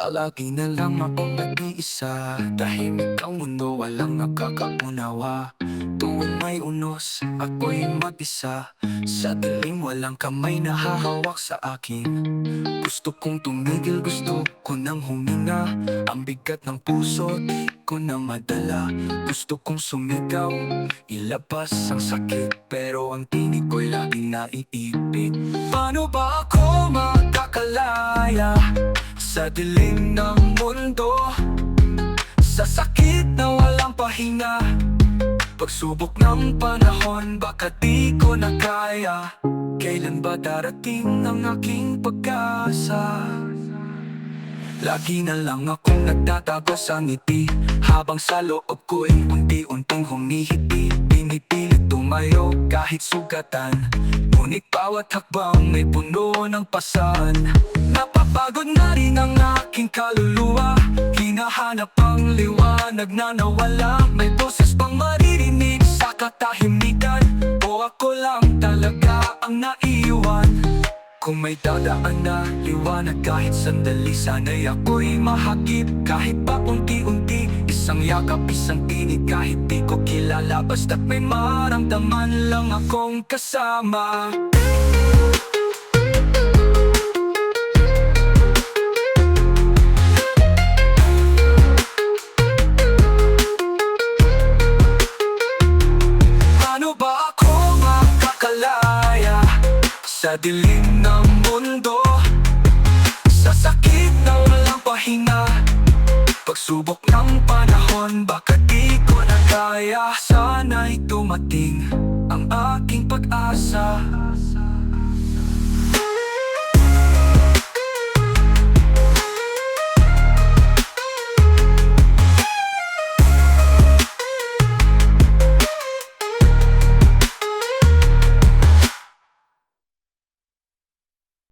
Palagi na lang akong nag-iisa. Tahimik ang mundo, walang nakakaunawa. Tuwing may unos, ako'y mag-isa. Sa dilim, walang kamay na hahawak sa akin. Gusto kong tumigil, gusto ko nang huminga. Ang bigat ng puso, di ko na madala. Gusto kong sumigaw, ilabas ang sakit. Pero ang tinig ko'y laging naiipit. Paano ba ako makakalaya sa dilim ng mundo? Sa sakit na walang pahinga, pagsubok ng panahon, baka di ko na kaya. Kailan ba darating ang aking pag-asa? Lagi na lang akong nagtatago sa ngiti, habang sa loob ko'y unti-unting humihiti. Pinipilit tumayo kahit sugatan, ngunit bawat hakbang may puno ng pasan. Napapagod na rin ang aking kaluluwa, hinahanap ang liwanag na nawala. May boses pang maririnig sa katahimikan, o ako lang talaga ang naiiwan? Kung may dadaan na liwanag kahit sandali, sana'y ako'y mahagip kahit pa unti-unti. Isang yakap, isang tinig kahit di ko kilala, basta't may maramdaman lang akong kasama. Paano ba ako makakalaya sa dilim ng mundo? Sa sakit na walang pahinga, pagsubok ng panahon, baka di ko na kaya. Sana'y dumating ang aking pag-asa.